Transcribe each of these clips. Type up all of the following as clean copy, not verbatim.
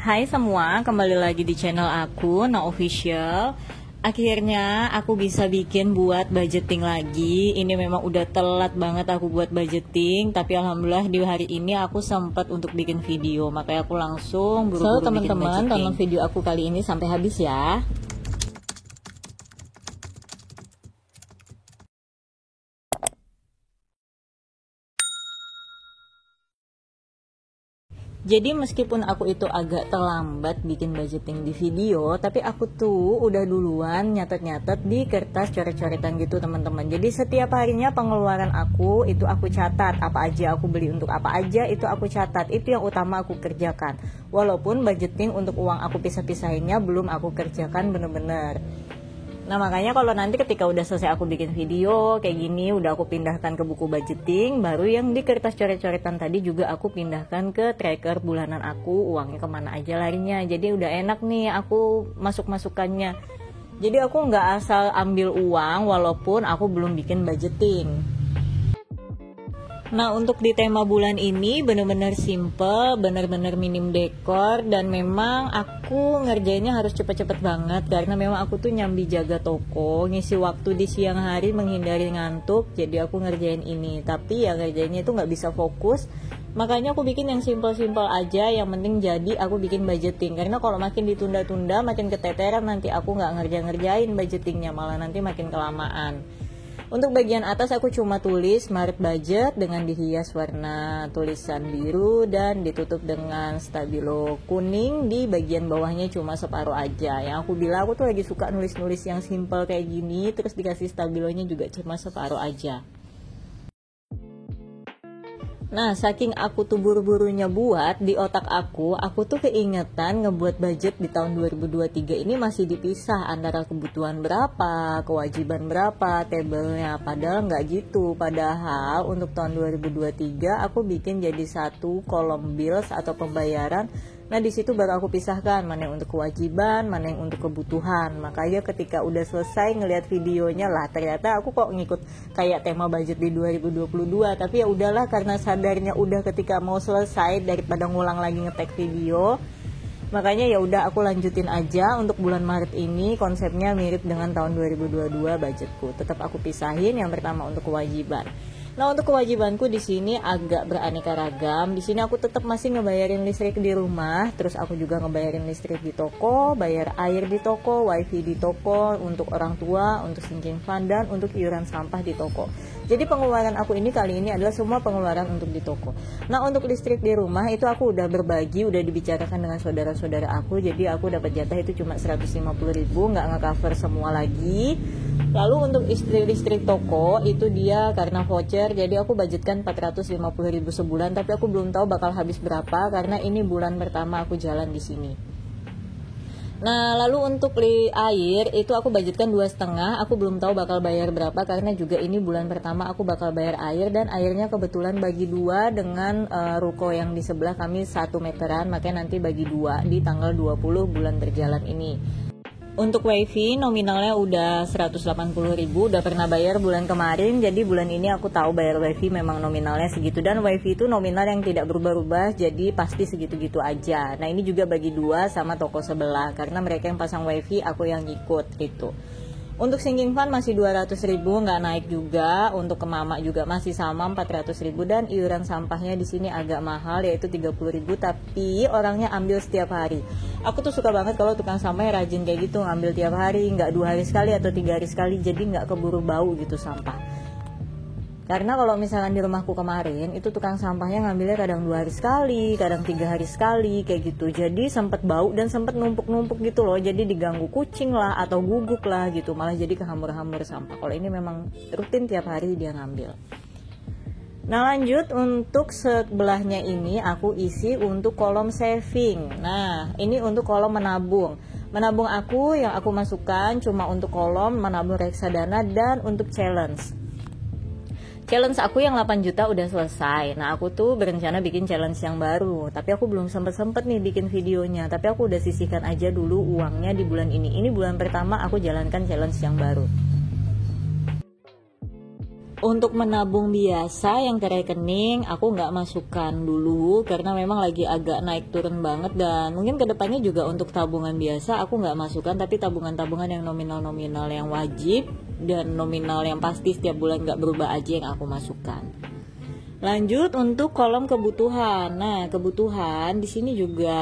Hai semua, kembali lagi di channel aku, No Official. Akhirnya aku bisa bikin buat budgeting lagi. Ini memang udah telat banget aku buat budgeting, tapi alhamdulillah di hari ini aku sempat untuk bikin video. Makanya aku langsung buru-buru bikin budgeting. Teman-teman, tonton video aku kali ini sampai habis ya. Jadi meskipun aku itu agak terlambat bikin budgeting di video, tapi aku tuh udah duluan nyatet-nyatet di kertas coret-coretan gitu teman-teman. Jadi setiap harinya pengeluaran aku itu aku catat, apa aja aku beli untuk apa aja itu aku catat. Itu yang utama aku kerjakan. Walaupun budgeting untuk uang aku pisah-pisahinnya belum aku kerjakan bener-bener. Nah makanya kalau nanti ketika udah selesai aku bikin video kayak gini, udah aku pindahkan ke buku budgeting, baru yang di kertas coret-coretan tadi juga aku pindahkan ke tracker bulanan aku, uangnya kemana aja larinya. Jadi udah enak nih aku masuk-masukannya. Jadi aku nggak asal ambil uang walaupun aku belum bikin budgeting. Nah untuk di tema bulan ini bener-bener simple, bener-bener minim dekor, dan memang aku ngerjainnya harus cepet-cepet banget karena memang aku tuh nyambi jaga toko, ngisi waktu di siang hari menghindari ngantuk, jadi aku ngerjain ini. Tapi ya ngerjainnya itu nggak bisa fokus, makanya aku bikin yang simple-simple aja, yang penting jadi aku bikin budgeting. Karena kalau makin ditunda-tunda makin keteteran, nanti aku nggak ngerjain budgetingnya, malah nanti makin kelamaan. Untuk bagian atas aku cuma tulis Maret budget dengan dihias warna tulisan biru dan ditutup dengan stabilo kuning. Di bagian bawahnya cuma separuh aja. Yang aku bilang aku tuh lagi suka nulis-nulis yang simple kayak gini, terus dikasih stabilonya juga cuma separuh aja. Nah, saking aku tuh buru-burunya buat, di otak aku tuh keingetan ngebuat budget di tahun 2023 ini masih dipisah antara kebutuhan berapa, kewajiban berapa, tabelnya. Padahal nggak gitu. Padahal untuk tahun 2023 aku bikin jadi satu kolom bills atau pembayaran. Nah di situ baru aku pisahkan mana yang untuk kewajiban, mana yang untuk kebutuhan. Makanya ketika udah selesai ngelihat videonya lah, ternyata aku kok ngikut kayak tema budget di 2022. Tapi ya udahlah, karena sadarnya udah ketika mau selesai daripada ngulang lagi ngetek video. Makanya ya udah aku lanjutin aja untuk bulan Maret ini, konsepnya mirip dengan tahun 2022 budgetku. Tetap aku pisahin, yang pertama untuk kewajiban. Nah untuk kewajibanku di sini agak beraneka ragam. Di sini aku tetap masih ngebayarin listrik di rumah, terus aku juga ngebayarin listrik di toko, bayar air di toko, wifi di toko, untuk orang tua, untuk sinking fund, dan untuk iuran sampah di toko. Jadi pengeluaran aku ini kali ini adalah semua pengeluaran untuk di toko. Nah untuk listrik di rumah itu aku udah berbagi, udah dibicarakan dengan saudara-saudara aku. Jadi aku dapat jatah itu cuma 150.000, nggak nge-cover semua lagi. Lalu untuk listrik toko itu dia karena voucher, jadi aku budgetkan 450.000 sebulan, tapi aku belum tahu bakal habis berapa karena ini bulan pertama aku jalan di sini. Nah lalu untuk air itu aku budgetkan 2,5, aku belum tahu bakal bayar berapa karena juga ini bulan pertama aku bakal bayar air, dan airnya kebetulan bagi dua dengan ruko yang di sebelah kami 1 meteran, makanya nanti bagi dua di tanggal 20 bulan berjalan ini. Untuk wifi nominalnya udah 180.000, udah pernah bayar bulan kemarin, jadi bulan ini aku tahu bayar wifi memang nominalnya segitu, dan wifi itu nominal yang tidak berubah-ubah, jadi pasti segitu-gitu aja. Nah ini juga bagi dua sama toko sebelah, karena mereka yang pasang wifi, aku yang ikut gitu. Untuk sinking fund masih 200.000, nggak naik juga. Untuk ke mama juga masih sama 400.000, dan iuran sampahnya di sini agak mahal yaitu 30.000, tapi orangnya ambil setiap hari. Aku tuh suka banget kalau tukang sampahnya rajin kayak gitu, ngambil tiap hari, nggak 2 hari sekali atau 3 hari sekali, jadi nggak keburu bau gitu sampah. Karena kalau misalkan di rumahku kemarin itu tukang sampahnya ngambilnya kadang 2 hari sekali, kadang 3 hari sekali kayak gitu. Jadi sempet bau dan sempet numpuk-numpuk gitu loh. Jadi diganggu kucing lah atau guguk lah gitu. Malah jadi kehambur-hambur sampah. Kalau ini memang rutin tiap hari dia ngambil. Nah lanjut, untuk sebelahnya ini aku isi untuk kolom saving. Nah ini untuk kolom menabung. Menabung aku yang aku masukkan cuma untuk kolom menabung reksadana dan untuk challenge. Challenge aku yang 8 juta udah selesai. Nah aku tuh berencana bikin challenge yang baru, tapi aku belum sempet nih bikin videonya. Tapi aku udah sisihkan aja dulu uangnya di bulan ini. Ini bulan pertama aku jalankan challenge yang baru. Untuk menabung biasa yang ke rekening aku nggak masukkan dulu karena memang lagi agak naik turun banget, dan mungkin kedepannya juga untuk tabungan biasa aku nggak masukkan, tapi tabungan-tabungan yang nominal-nominal yang wajib dan nominal yang pasti setiap bulan nggak berubah aja yang aku masukkan. Lanjut untuk kolom kebutuhan. Nah, kebutuhan di sini juga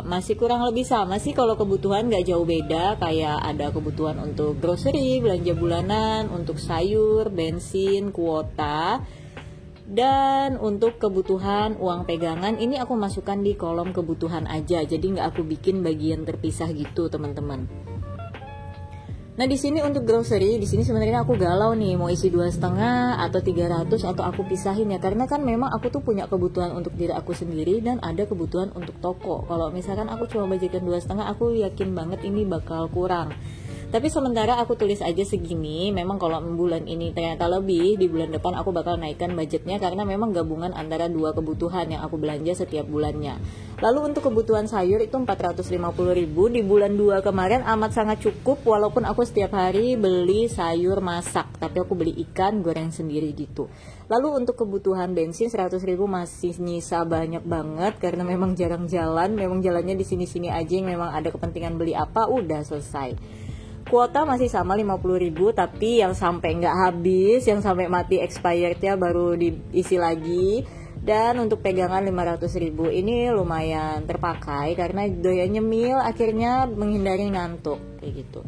masih kurang lebih sama sih. Kalau kebutuhan nggak jauh beda, kayak ada kebutuhan untuk grocery, belanja bulanan, untuk sayur, bensin, kuota, dan untuk kebutuhan uang pegangan ini aku masukkan di kolom kebutuhan aja. Jadi nggak aku bikin bagian terpisah gitu, teman-teman. Nah di sini untuk grocery, di sini sebenarnya aku galau nih mau isi 2,5 atau 300 atau aku pisahin ya, karena kan memang aku tuh punya kebutuhan untuk diri aku sendiri dan ada kebutuhan untuk toko. Kalau misalkan aku cuma budgetkan 2,5, aku yakin banget ini bakal kurang. Tapi sementara aku tulis aja segini, memang kalau bulan ini ternyata lebih, di bulan depan aku bakal naikkan budgetnya karena memang gabungan antara dua kebutuhan yang aku belanja setiap bulannya. Lalu untuk kebutuhan sayur itu 450.000, di bulan 2 kemarin amat sangat cukup walaupun aku setiap hari beli sayur masak, tapi aku beli ikan goreng sendiri gitu. Lalu untuk kebutuhan bensin 100.000 masih nyisa banyak banget karena memang jarang jalan, memang jalannya di sini-sini aja yang memang ada kepentingan beli apa udah selesai. Kuota masih sama 50.000, tapi yang sampai nggak habis, yang sampai mati expirednya baru diisi lagi. Dan untuk pegangan 500.000 ini lumayan terpakai karena doyan nyemil, akhirnya menghindari ngantuk kayak gitu.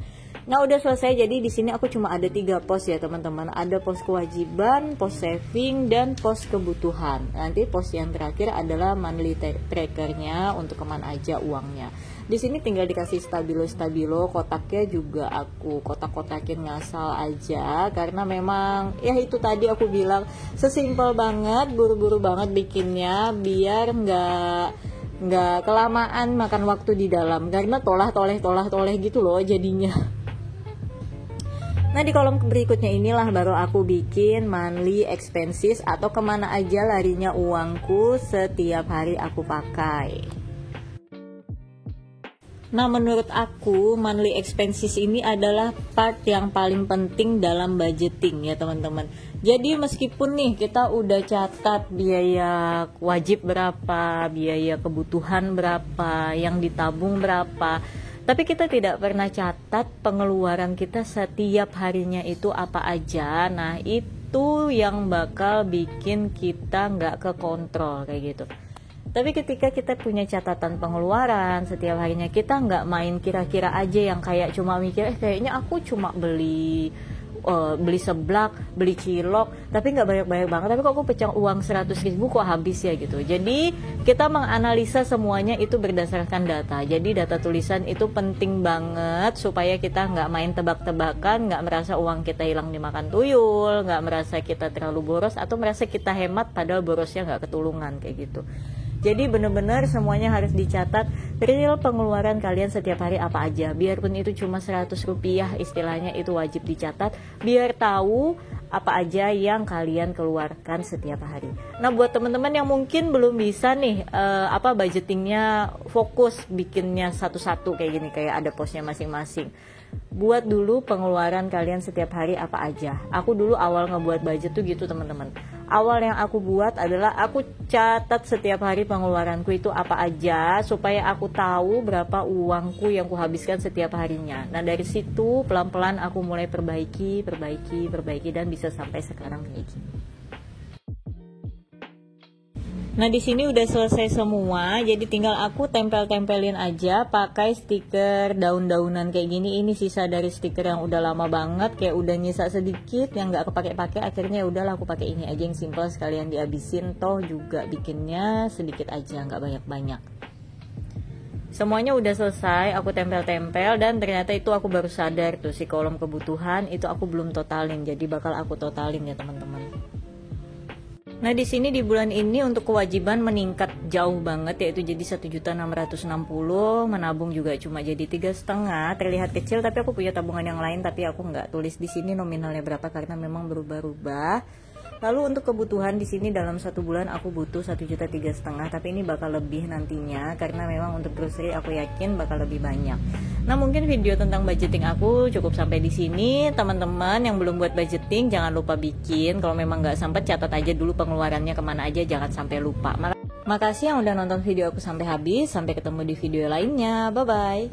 Nah udah selesai, jadi di sini aku cuma ada 3 pos ya teman-teman. Ada pos kewajiban, pos saving, dan pos kebutuhan. Nanti pos yang terakhir adalah monthly trackernya untuk kemana aja uangnya. Di sini tinggal dikasih stabilo, kotaknya juga aku kotak-kotakin ngasal aja karena memang ya itu tadi aku bilang sesimpel banget, buru-buru banget bikinnya biar nggak kelamaan makan waktu di dalam karena tolah toleh gitu loh jadinya. Nah di kolom berikutnya inilah baru aku bikin monthly expenses atau kemana aja larinya uangku setiap hari aku pakai. Nah menurut aku monthly expenses ini adalah part yang paling penting dalam budgeting ya teman-teman. Jadi meskipun nih kita udah catat biaya wajib berapa, biaya kebutuhan berapa, yang ditabung berapa, tapi kita tidak pernah catat pengeluaran kita setiap harinya itu apa aja. Nah itu yang bakal bikin kita nggak kekontrol kayak gitu. Tapi ketika kita punya catatan pengeluaran setiap harinya, kita nggak main kira-kira aja yang kayak cuma mikir kayaknya aku cuma beli seblak, beli cilok, tapi nggak banyak-banyak banget, tapi kok aku pecah uang 100.000 kok habis ya gitu. Jadi kita menganalisa semuanya itu berdasarkan data. Jadi data tulisan itu penting banget supaya kita nggak main tebak-tebakan, nggak merasa uang kita hilang dimakan tuyul, nggak merasa kita terlalu boros atau merasa kita hemat padahal borosnya nggak ketulungan kayak gitu. Jadi benar-benar semuanya harus dicatat real pengeluaran kalian setiap hari apa aja. Biarpun itu cuma 100 rupiah istilahnya itu wajib dicatat. Biar tahu apa aja yang kalian keluarkan setiap hari. Nah buat teman-teman yang mungkin belum bisa nih budgetingnya fokus bikinnya satu-satu kayak gini, kayak ada posnya masing-masing. Buat dulu pengeluaran kalian setiap hari apa aja. Aku dulu awal ngebuat budget tuh gitu teman-teman. Awal yang aku buat adalah aku catat setiap hari pengeluaranku itu apa aja supaya aku tahu berapa uangku yang kuhabiskan setiap harinya. Nah dari situ pelan-pelan aku mulai perbaiki dan bisa sampai sekarang kayak gini. Nah di sini udah selesai semua, jadi tinggal aku tempel-tempelin aja pakai stiker daun-daunan kayak gini. Ini sisa dari stiker yang udah lama banget, kayak udah nyisa sedikit yang nggak kepake-pakai. Akhirnya udahlah aku pakai ini aja yang simple sekalian dihabisin. Toh juga bikinnya sedikit aja, nggak banyak-banyak. Semuanya udah selesai, aku tempel-tempel dan ternyata itu aku baru sadar tuh si kolom kebutuhan itu aku belum totalin. Jadi bakal aku totalin ya teman-teman. Nah di sini di bulan ini untuk kewajiban meningkat jauh banget, yaitu jadi 1.660.000, menabung juga cuma jadi 3,5, terlihat kecil tapi aku punya tabungan yang lain tapi aku nggak tulis di sini nominalnya berapa karena memang berubah-ubah. Lalu untuk kebutuhan di sini dalam 1 bulan aku butuh 1,3 juta, tapi ini bakal lebih nantinya karena memang untuk grocery aku yakin bakal lebih banyak. Nah, mungkin video tentang budgeting aku cukup sampai di sini. Teman-teman yang belum buat budgeting jangan lupa bikin. Kalau memang nggak sempet, catat aja dulu pengeluarannya kemana aja, jangan sampai lupa. Makasih yang udah nonton video aku sampai habis. Sampai ketemu di video lainnya. Bye bye.